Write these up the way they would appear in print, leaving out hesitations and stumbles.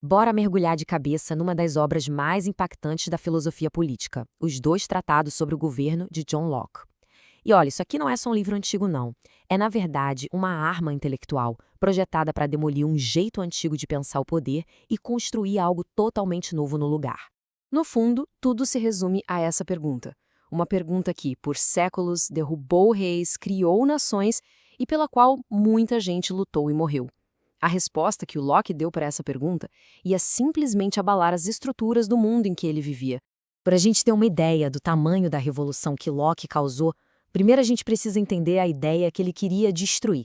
Bora mergulhar de cabeça numa das obras mais impactantes da filosofia política, os dois tratados sobre o governo de John Locke. E olha, isso aqui não é só um livro antigo, não. É, na verdade, uma arma intelectual projetada para demolir um jeito antigo de pensar o poder e construir algo totalmente novo no lugar. No fundo, tudo se resume a essa pergunta. Uma pergunta que, por séculos, derrubou reis, criou nações e pela qual muita gente lutou e morreu. A resposta que o Locke deu para essa pergunta ia simplesmente abalar as estruturas do mundo em que ele vivia. Para a gente ter uma ideia do tamanho da revolução que Locke causou, primeiro a gente precisa entender a ideia que ele queria destruir.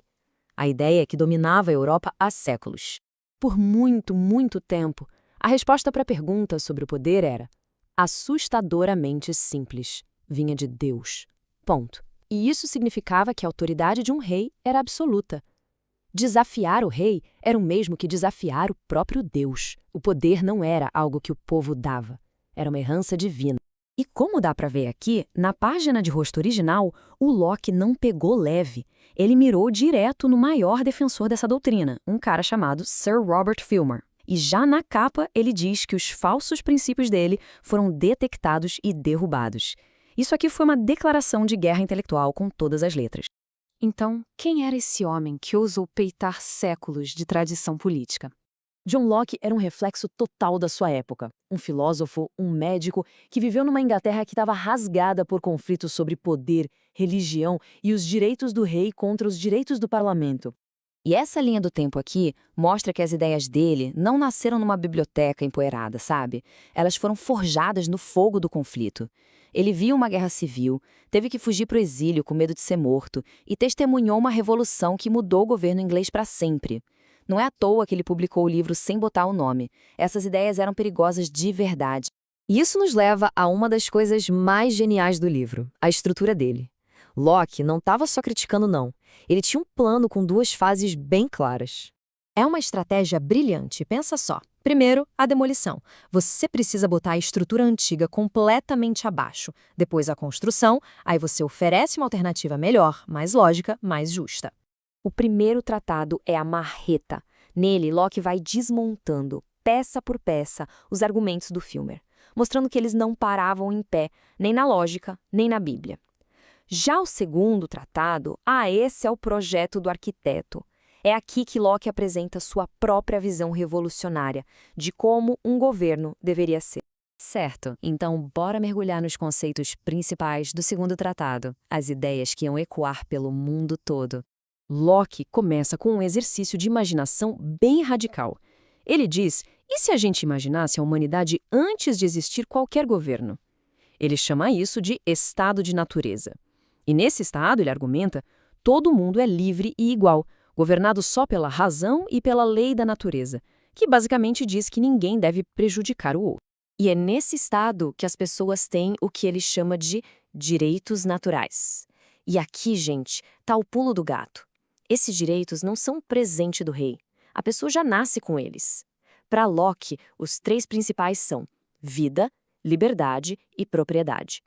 A ideia que dominava a Europa há séculos. Por muito, muito tempo, a resposta para a pergunta sobre o poder era assustadoramente simples. Vinha de Deus. Ponto. E isso significava que a autoridade de um rei era absoluta. Desafiar o rei era o mesmo que desafiar o próprio Deus. O poder não era algo que o povo dava, era uma herança divina. E como dá para ver aqui, na página de rosto original, o Locke não pegou leve. Ele mirou direto no maior defensor dessa doutrina, um cara chamado Sir Robert Filmer. E já na capa, ele diz que os falsos princípios dele foram detectados e derrubados. Isso aqui foi uma declaração de guerra intelectual com todas as letras. Então, quem era esse homem que ousou peitar séculos de tradição política? John Locke era um reflexo total da sua época. Um filósofo, um médico, que viveu numa Inglaterra que estava rasgada por conflitos sobre poder, religião e os direitos do rei contra os direitos do parlamento. E essa linha do tempo aqui mostra que as ideias dele não nasceram numa biblioteca empoeirada, sabe? Elas foram forjadas no fogo do conflito. Ele viu uma guerra civil, teve que fugir para o exílio com medo de ser morto e testemunhou uma revolução que mudou o governo inglês para sempre. Não é à toa que ele publicou o livro sem botar o nome. Essas ideias eram perigosas de verdade. E isso nos leva a uma das coisas mais geniais do livro, a estrutura dele. Locke não estava só criticando, não. Ele tinha um plano com duas fases bem claras. É uma estratégia brilhante, pensa só. Primeiro, a demolição. Você precisa botar a estrutura antiga completamente abaixo. Depois a construção, aí você oferece uma alternativa melhor, mais lógica, mais justa. O primeiro tratado é a marreta. Nele, Locke vai desmontando, peça por peça, os argumentos do Filmer, mostrando que eles não paravam em pé, nem na lógica, nem na Bíblia. Já o segundo tratado, esse é o projeto do arquiteto. É aqui que Locke apresenta sua própria visão revolucionária de como um governo deveria ser. Certo, então bora mergulhar nos conceitos principais do segundo tratado, as ideias que iam ecoar pelo mundo todo. Locke começa com um exercício de imaginação bem radical. Ele diz, e se a gente imaginasse a humanidade antes de existir qualquer governo? Ele chama isso de estado de natureza. E nesse estado, ele argumenta, todo mundo é livre e igual, governado só pela razão e pela lei da natureza, que basicamente diz que ninguém deve prejudicar o outro. E é nesse estado que as pessoas têm o que ele chama de direitos naturais. E aqui, gente, tá o pulo do gato. Esses direitos não são presente do rei. A pessoa já nasce com eles. Para Locke, os três principais são vida, liberdade e propriedade.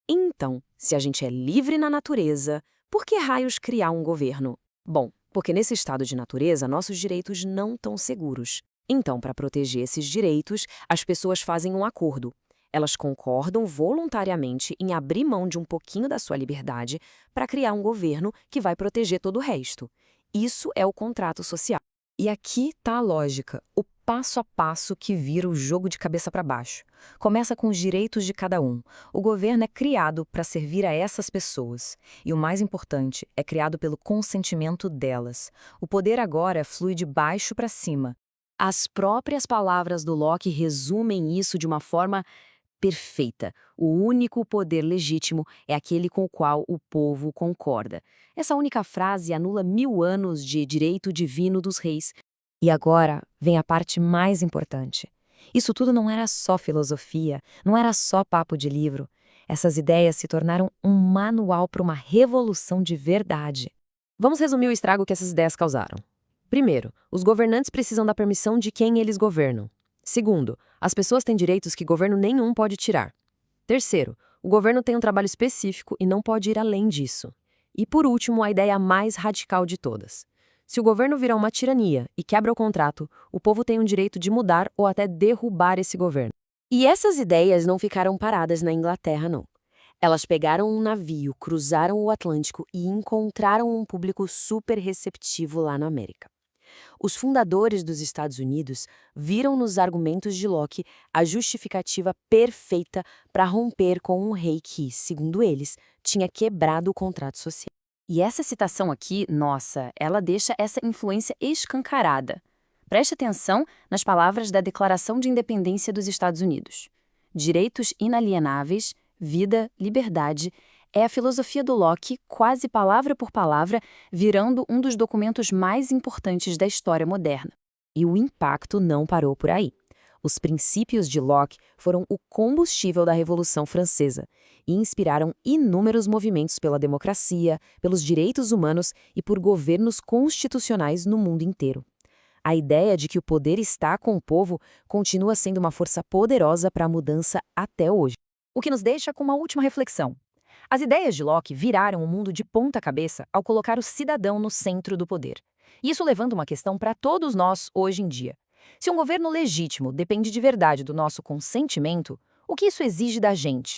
Então, se a gente é livre na natureza, por que raios criar um governo? Bom, porque nesse estado de natureza, nossos direitos não estão seguros. Então, para proteger esses direitos, as pessoas fazem um acordo. Elas concordam voluntariamente em abrir mão de um pouquinho da sua liberdade para criar um governo que vai proteger todo o resto. Isso é o contrato social. E aqui está a lógica, o passo a passo que vira o jogo de cabeça para baixo. Começa com os direitos de cada um. O governo é criado para servir a essas pessoas. E o mais importante, é criado pelo consentimento delas. O poder agora flui de baixo para cima. As próprias palavras do Locke resumem isso de uma forma perfeita. O único poder legítimo é aquele com o qual o povo concorda. Essa única frase anula 1000 anos de direito divino dos reis. E agora vem a parte mais importante. Isso tudo não era só filosofia, não era só papo de livro. Essas ideias se tornaram um manual para uma revolução de verdade. Vamos resumir o estrago que essas ideias causaram. Primeiro, os governantes precisam da permissão de quem eles governam. Segundo, as pessoas têm direitos que governo nenhum pode tirar. Terceiro, o governo tem um trabalho específico e não pode ir além disso. E por último, a ideia mais radical de todas. Se o governo virar uma tirania e quebra o contrato, o povo tem o direito de mudar ou até derrubar esse governo. E essas ideias não ficaram paradas na Inglaterra, não. Elas pegaram um navio, cruzaram o Atlântico e encontraram um público super receptivo lá na América. Os fundadores dos Estados Unidos viram nos argumentos de Locke a justificativa perfeita para romper com um rei que, segundo eles, tinha quebrado o contrato social. E essa citação aqui, nossa, ela deixa essa influência escancarada. Preste atenção nas palavras da Declaração de Independência dos Estados Unidos. Direitos inalienáveis, vida, liberdade, é a filosofia do Locke, quase palavra por palavra, virando um dos documentos mais importantes da história moderna. E o impacto não parou por aí. Os princípios de Locke foram o combustível da Revolução Francesa e inspiraram inúmeros movimentos pela democracia, pelos direitos humanos e por governos constitucionais no mundo inteiro. A ideia de que o poder está com o povo continua sendo uma força poderosa para a mudança até hoje. O que nos deixa com uma última reflexão. As ideias de Locke viraram o mundo de ponta cabeça ao colocar o cidadão no centro do poder. Isso levando uma questão para todos nós hoje em dia. Se um governo legítimo depende de verdade do nosso consentimento, o que isso exige da gente?